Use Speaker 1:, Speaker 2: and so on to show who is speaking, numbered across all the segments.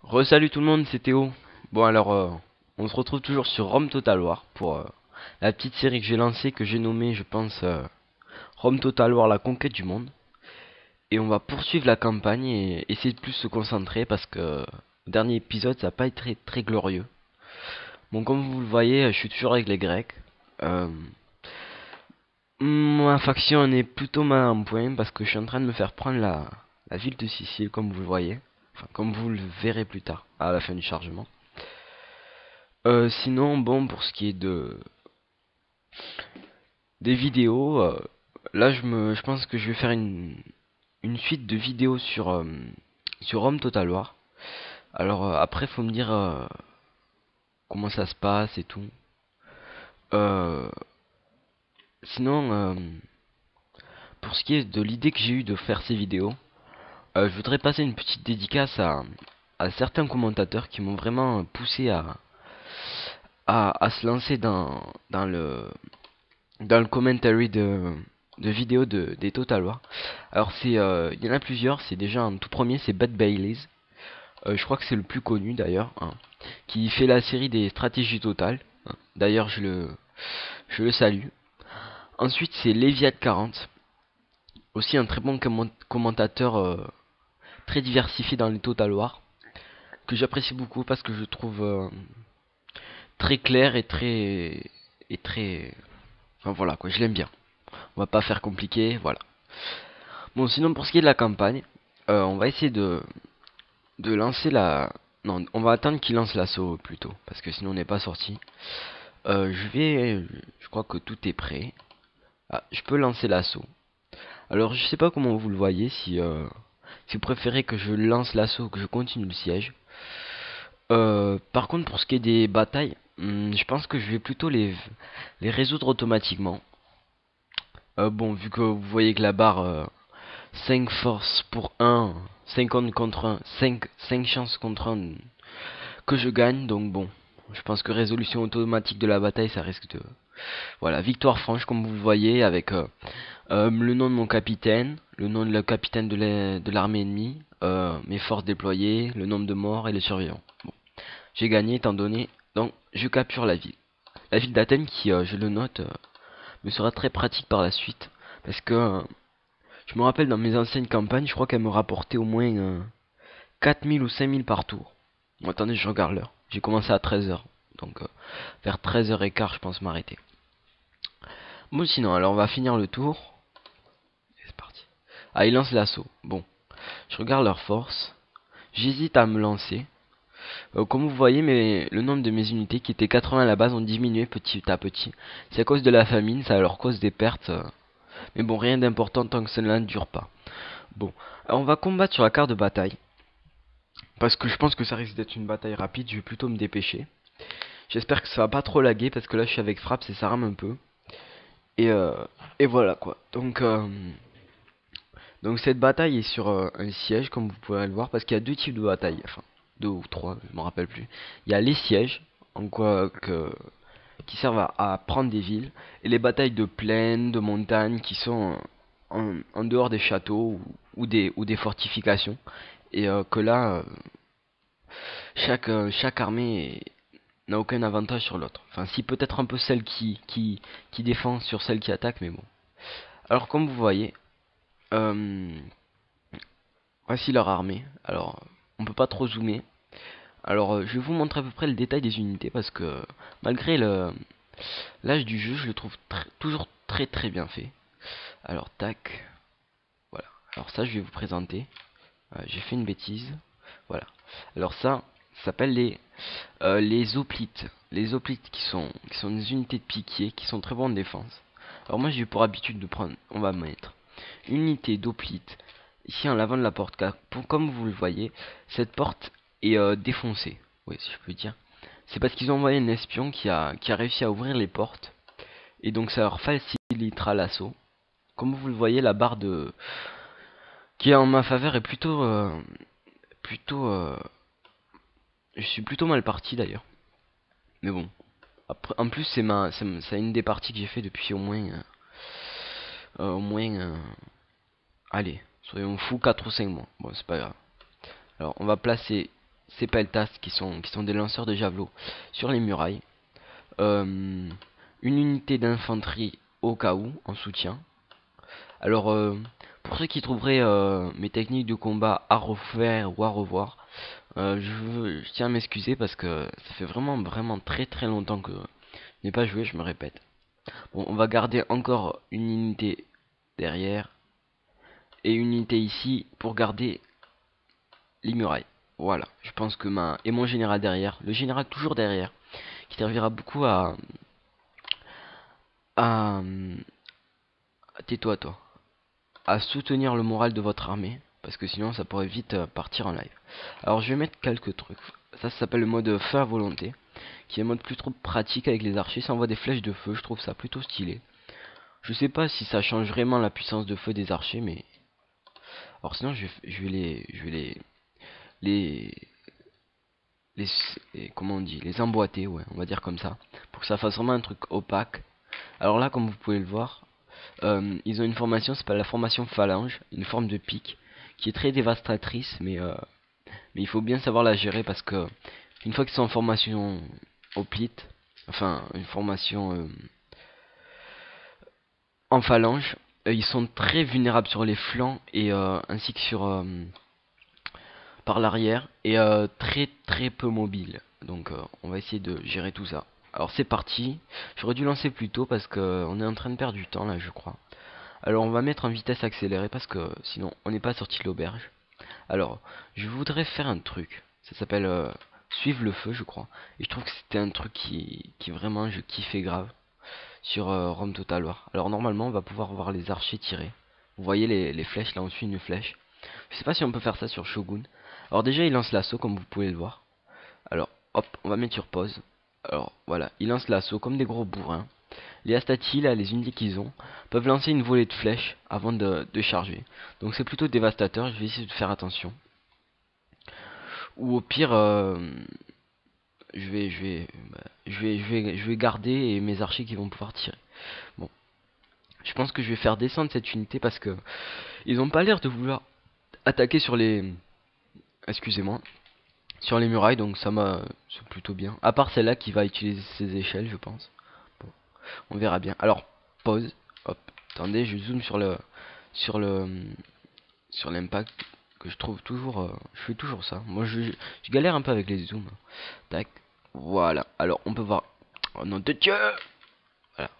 Speaker 1: Re-salut tout le monde, c'est Théo. Bon alors, on se retrouve toujours sur Rome Total War pour la petite série que j'ai lancée, que j'ai nommée, je pense, Rome Total War, la conquête du monde. Et on va poursuivre la campagne et essayer de plus se concentrer parce que le dernier épisode, ça n'a pas été très glorieux. Bon, comme vous le voyez, je suis toujours avec les Grecs. Euh, Ma faction est plutôt mal en point parce que je suis en train de me faire prendre la ville de Sicile, comme vous le voyez. Enfin, comme vous le verrez plus tard, à la fin du chargement. Sinon, bon, pour ce qui est des vidéos, là je pense que je vais faire une suite de vidéos sur Rome Total War. Alors après, faut me dire comment ça se passe et tout. Euh, Sinon, pour ce qui est de l'idée que j'ai eue de faire ces vidéos, je voudrais passer une petite dédicace à certains commentateurs qui m'ont vraiment poussé à se lancer dans le commentary de vidéos des Total War. Alors il y en a plusieurs. C'est déjà un tout premier, c'est Bad Baileys. Je crois que c'est le plus connu d'ailleurs, hein, qui fait la série des stratégies totales. Hein. D'ailleurs, je le salue. Ensuite, c'est Leviat 40, aussi un très bon commentateur, très diversifié dans les Total War, que j'apprécie beaucoup parce que je trouve très clair et très, enfin voilà quoi, je l'aime bien. On va pas faire compliqué, voilà. Bon, sinon pour ce qui est de la campagne, on va essayer de lancer la... Non, on va attendre qu'il lance l'assaut plutôt, parce que sinon on n'est pas sorti. Je crois que tout est prêt. Ah, je peux lancer l'assaut. Alors je sais pas comment vous le voyez, si vous préférez que je lance l'assaut ou que je continue le siège. Par contre pour ce qui est des batailles, je pense que je vais plutôt les résoudre automatiquement. Bon, vu que vous voyez que la barre 5 forces pour 1, 50 contre 1, 5 chances contre 1 que je gagne, donc bon. Je pense que résolution automatique de la bataille, ça risque de... Voilà, victoire franche comme vous le voyez, avec le nom de mon capitaine, le nom de le capitaine de l'armée ennemie, mes forces déployées, le nombre de morts et les survivants. Bon, j'ai gagné étant donné, donc je capture la ville. La ville d'Athènes qui, je le note, me sera très pratique par la suite, parce que je me rappelle dans mes anciennes campagnes, je crois qu'elle me rapportait au moins 4000 ou 5000 par tour. Bon, attendez, je regarde l'heure. J'ai commencé à 13 h, donc vers 13 h 15 je pense m'arrêter. Bon sinon, alors on va finir le tour. Et c'est parti. Ah, ils lancent l'assaut. Bon, je regarde leur force. J'hésite à me lancer. Comme vous voyez, le nombre de mes unités qui étaient 80 à la base ont diminué petit à petit. C'est à cause de la famine, ça leur cause des pertes. Mais bon, rien d'important tant que cela ne dure pas. Bon, alors on va combattre sur la carte de bataille. Parce que je pense que ça risque d'être une bataille rapide, je vais plutôt me dépêcher. J'espère que ça va pas trop laguer parce que là je suis avec frappe et ça rame un peu. Et, euh, et voilà quoi. Donc cette bataille est sur un siège comme vous pouvez le voir parce qu'il y a deux types de batailles. Enfin, deux ou trois, je m'en rappelle plus. Il y a les sièges, en quoi que qui servent à prendre des villes, et les batailles de plaine, de montagne, qui sont en dehors des châteaux ou des fortifications. Et que là, chaque armée n'a aucun avantage sur l'autre. Enfin, si peut-être un peu celle qui défend sur celle qui attaque, mais bon. Alors comme vous voyez, euh, voici leur armée. Alors, on peut pas trop zoomer. Alors, je vais vous montrer à peu près le détail des unités parce que malgré l'âge du jeu, je le trouve toujours très bien fait. Alors, tac, voilà. Alors ça, je vais vous présenter. J'ai fait une bêtise. Voilà. Alors ça s'appelle les hoplites. Les hoplites qui sont des unités de piquier qui sont très bonnes en défense. Alors moi, j'ai pour habitude de prendre, on va mettre unité d'hoplite ici en l'avant de la porte, car comme vous le voyez, cette porte est défoncée. Oui, si je peux dire. C'est parce qu'ils ont envoyé un espion qui a réussi à ouvrir les portes. Et donc ça leur facilitera l'assaut. Comme vous le voyez, la barre qui est en ma faveur est plutôt. Je suis plutôt mal parti d'ailleurs. Mais bon. Après, en plus, c'est une des parties que j'ai fait depuis au moins, allez, soyons fous, 4 ou 5 mois. Bon, c'est pas grave. Alors, on va placer ces peltas qui sont des lanceurs de javelot sur les murailles. Une unité d'infanterie au cas où, en soutien. Alors, pour ceux qui trouveraient mes techniques de combat à refaire ou à revoir, je tiens à m'excuser parce que ça fait vraiment très très longtemps que je n'ai pas joué, je me répète. Bon, on va garder encore une unité derrière et une unité ici pour garder les murailles. Voilà, je pense que et mon général derrière, le général toujours derrière, qui servira beaucoup à tais-toi toi, à soutenir le moral de votre armée, parce que sinon ça pourrait vite partir en live. Alors je vais mettre quelques trucs. Ça s'appelle le mode feu à volonté, qui est un mode plus trop pratique avec les archers. Ça envoie des flèches de feu, je trouve ça plutôt stylé. Je sais pas si ça change vraiment la puissance de feu des archers, mais alors sinon les, les, comment on dit, les emboîter, ouais, on va dire comme ça, pour que ça fasse vraiment un truc opaque. Alors là, comme vous pouvez le voir, ils ont une formation, c'est pas la formation phalange, une forme de pique qui est très dévastatrice, mais il faut bien savoir la gérer parce que une fois qu'ils sont en formation hoplite, enfin une formation en phalange, ils sont très vulnérables sur les flancs et ainsi que sur par l'arrière et très peu mobiles. Donc on va essayer de gérer tout ça. Alors c'est parti. J'aurais dû lancer plus tôt parce que on est en train de perdre du temps là, je crois. Alors on va mettre en vitesse accélérée parce que sinon on n'est pas sorti de l'auberge. Alors je voudrais faire un truc. Ça s'appelle suivre le feu, je crois. Et je trouve que c'était un truc qui vraiment je kiffais grave sur Rome Total War. Alors normalement on va pouvoir voir les archers tirer. Vous voyez les flèches, là on suit une flèche. Je sais pas si on peut faire ça sur Shogun. Alors déjà il lance l'assaut comme vous pouvez le voir. Alors hop, on va mettre sur pause. Alors voilà, il lance l'assaut comme des gros bourrins. Les Astati, là, les unités qu'ils ont, peuvent lancer une volée de flèches avant de charger. Donc c'est plutôt dévastateur, je vais essayer de faire attention. Ou au pire, je vais garder mes archers qui vont pouvoir tirer. Bon, je pense que je vais faire descendre cette unité parce que ils ont pas l'air de vouloir attaquer sur les, excusez-moi, sur les murailles, donc ça m'a, c'est plutôt bien. À part celle-là qui va utiliser ses échelles, je pense. Bon, on verra bien. Alors pause. Hop, attendez, je zoome sur le, sur l'impact que je trouve toujours, je fais toujours ça. Moi, je galère un peu avec les zooms. Tac, voilà. Alors on peut voir. Oh nom de Dieu. Voilà.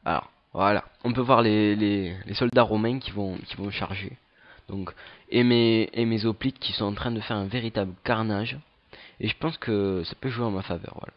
Speaker 1: Alors, voilà. On peut voir les soldats romains qui vont charger. Donc, et mes hoplites qui sont en train de faire un véritable carnage. Et je pense que ça peut jouer en ma faveur. Voilà.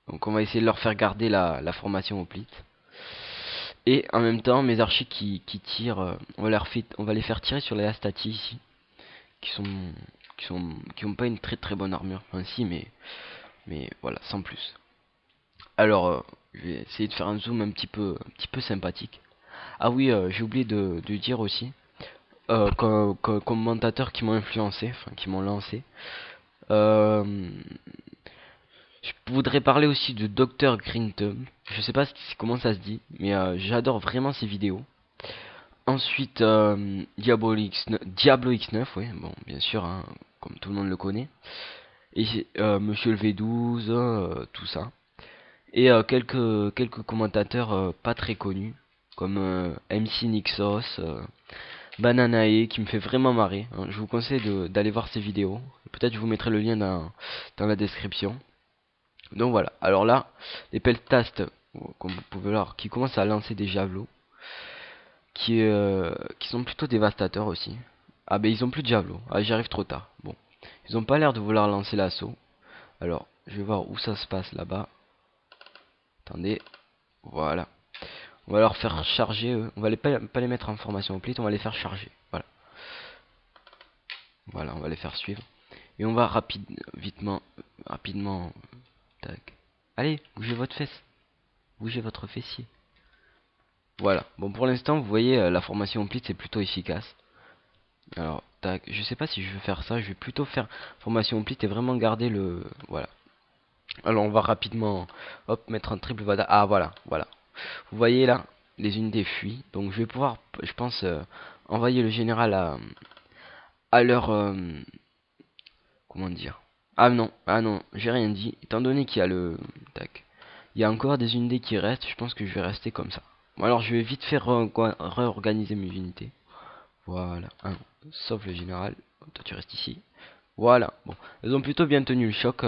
Speaker 1: Donc, on va essayer de leur faire garder la formation hoplite. Et en même temps, mes archers qui tirent, on va les faire tirer sur les Astati ici, qui sont, qui ont pas une très bonne armure. Enfin, si, mais voilà, sans plus. Alors, je vais essayer de faire un zoom un petit peu sympathique. Ah oui, j'ai oublié de dire aussi, comme commentateurs qui m'ont influencé, enfin qui m'ont lancé. Euh, je voudrais parler aussi de Dr Greenthumb. Je sais pas comment ça se dit, mais j'adore vraiment ses vidéos. Ensuite, Diablo X9, ouais, bon, bien sûr, hein, comme tout le monde le connaît. Et Monsieur le V12, tout ça. Et quelques commentateurs pas très connus, comme MC Nixos, Bananae, qui me fait vraiment marrer, hein. Je vous conseille d'aller voir ses vidéos. Peut-être je vous mettrai le lien dans la description. Donc voilà, alors là, les peltastes, comme vous pouvez voir, qui commencent à lancer des javelots, qui sont plutôt dévastateurs aussi. Ah ben ils ont plus de javelots, ah j'arrive trop tard. Bon, ils ont pas l'air de vouloir lancer l'assaut. Alors, je vais voir où ça se passe là-bas. Attendez, voilà. On va leur faire charger eux. On va pas les mettre en formation complète, on va les faire charger. Voilà. Voilà, on va les faire suivre. Et on va rapidement. Tac. Allez, bougez votre fesse. Bougez votre fessier. Voilà. Bon, pour l'instant, vous voyez, la formation complète c'est plutôt efficace. Alors, tac. Je sais pas si je vais faire ça. Je vais plutôt faire formation complète et vraiment garder le. Voilà. Alors, on va rapidement, hop, mettre un triple vada. Ah, voilà, voilà. Vous voyez là, les unités fuient. Donc, je vais pouvoir, je pense, envoyer le général à leur comment dire? Ah non, j'ai rien dit. Étant donné qu'il y a le... Tac. Il y a encore des unités qui restent, je pense que je vais rester comme ça. Bon, alors je vais vite faire réorganiser mes unités. Voilà, sauf le général. Toi tu restes ici. Voilà, bon. Ils ont plutôt bien tenu le choc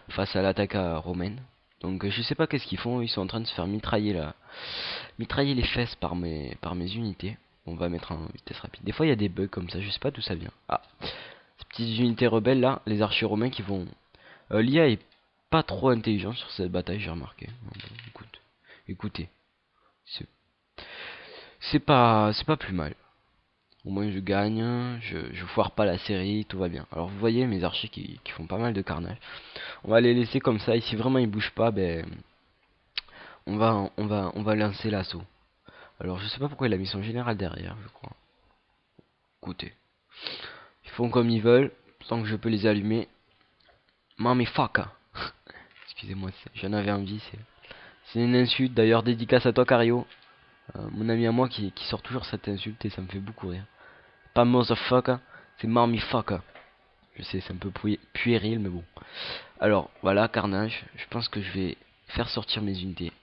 Speaker 1: face à l'attaque romaine. Donc je sais pas qu'est-ce qu'ils font, ils sont en train de se faire mitrailler les fesses par mes unités. On va mettre en vitesse rapide. Des fois il y a des bugs comme ça, je sais pas d'où ça vient. Ah, ces petites unités rebelles là, les archers romains qui vont... L'IA est pas trop intelligent sur cette bataille, j'ai remarqué. Bon, écoutez, c'est pas plus mal. Au moins je gagne, je foire pas la série, tout va bien. Alors vous voyez mes archers qui font pas mal de carnage. On va les laisser comme ça, et si vraiment ils bougent pas, ben on va lancer l'assaut. Alors je sais pas pourquoi il a mis son général derrière, je crois. Écoutez, ils font comme ils veulent, tant que je peux les allumer. Mami fucker. Excusez-moi, j'en avais envie, c'est une insulte. D'ailleurs dédicace à toi Cario, mon ami à moi qui sort toujours cette insulte et ça me fait beaucoup rire. Pas motherfucker, c'est Mami fucker. Je sais, c'est un peu puéril, mais bon. Alors, voilà, carnage. Je pense que je vais faire sortir mes unités.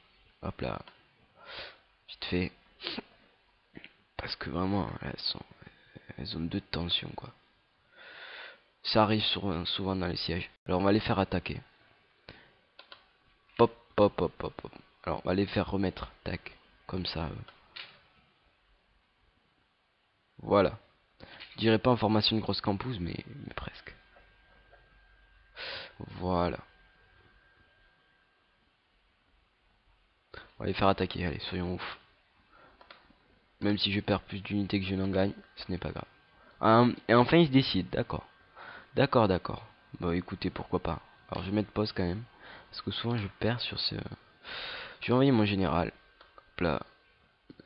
Speaker 1: Hop là. Vite fait. Parce que vraiment, elles ont deux tensions, quoi. Ça arrive souvent dans les sièges. Alors, on va les faire attaquer. Pop, pop, pop, pop, pop. Alors, on va les faire remettre. Tac. Comme ça. Voilà. Je dirais pas en formation de grosse campus, mais presque. Voilà. On va les faire attaquer. Allez, soyons ouf. Même si je perds plus d'unités que je n'en gagne, ce n'est pas grave. Et enfin, il se décide. D'accord. D'accord, d'accord. Bon, écoutez, pourquoi pas. Alors, je vais mettre pause quand même. Parce que souvent, je perds sur ce... Je vais envoyer mon général. Hop là.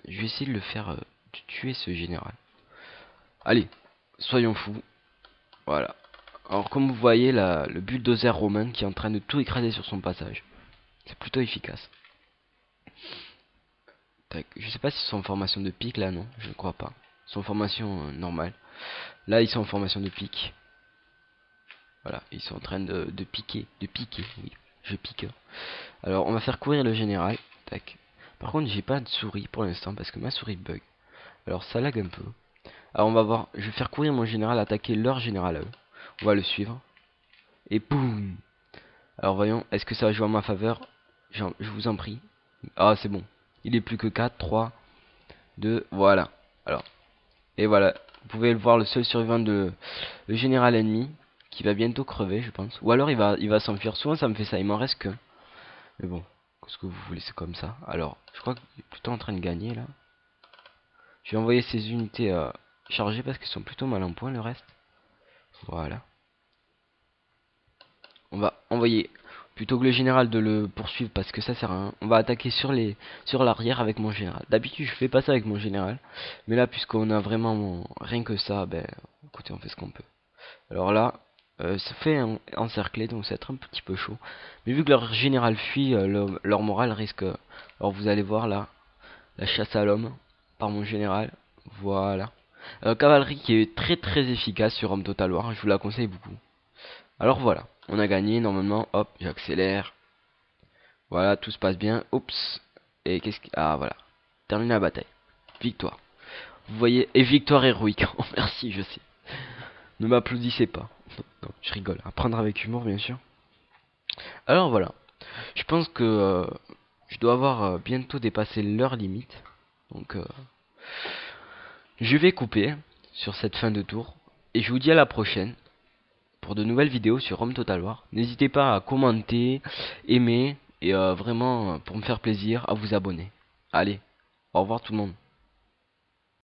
Speaker 1: Je vais essayer de le faire... de tuer ce général. Allez, soyons fous. Voilà. Alors, comme vous voyez, le bulldozer romain qui est en train de tout écraser sur son passage. C'est plutôt efficace. Tac. Je sais pas si ils sont en formation de pique, là, non. Je ne crois pas. Ils sont en formation normale. Là, ils sont en formation de pique. Voilà, ils sont en train de piquer, oui, je pique. Alors, on va faire courir le général, tac. Par contre, j'ai pas de souris pour l'instant parce que ma souris bug. Alors, ça lag un peu. Alors, on va voir, je vais faire courir mon général, attaquer leur général à eux. On va le suivre. Et boum. Alors, voyons, est-ce que ça va jouer en ma faveur? Je vous en prie. Ah, c'est bon. Il est plus que 4, 3, 2, voilà. Alors, et voilà. Vous pouvez le voir, le seul survivant de le général ennemi qui va bientôt crever, je pense. Ou alors il va s'enfuir. Souvent ça me fait ça, il m'en reste que. Mais bon, qu'est-ce que vous voulez, c'est comme ça. Alors, je crois qu'il est plutôt en train de gagner là. Je vais envoyer ces unités chargées parce qu'elles sont plutôt mal en point le reste. Voilà. On va envoyer plutôt que le général de le poursuivre parce que ça sert à rien. On va attaquer sur l'arrière avec mon général. D'habitude je fais pas ça avec mon général, mais là puisqu'on a vraiment rien que ça, ben écoutez, on fait ce qu'on peut. Alors là, ça fait encercler, donc ça va être un petit peu chaud. Mais vu que leur général fuit, leur morale risque... alors vous allez voir là, la chasse à l'homme par mon général. Voilà. Cavalerie qui est très très efficace sur Homme Total War, je vous la conseille beaucoup. Alors voilà, on a gagné normalement, hop, j'accélère. Voilà, tout se passe bien. Oups. Et qu'est-ce que... Ah voilà. Termine la bataille. Victoire. Vous voyez, et victoire héroïque. Oh, merci, je sais. Ne m'applaudissez pas. Non, je rigole. À prendre avec humour, bien sûr. Alors voilà. Je pense que je dois avoir bientôt dépassé leur limite. Donc je vais couper sur cette fin de tour. Et je vous dis à la prochaine pour de nouvelles vidéos sur Rome Total War. N'hésitez pas à commenter, aimer et vraiment pour me faire plaisir à vous abonner. Allez, au revoir tout le monde.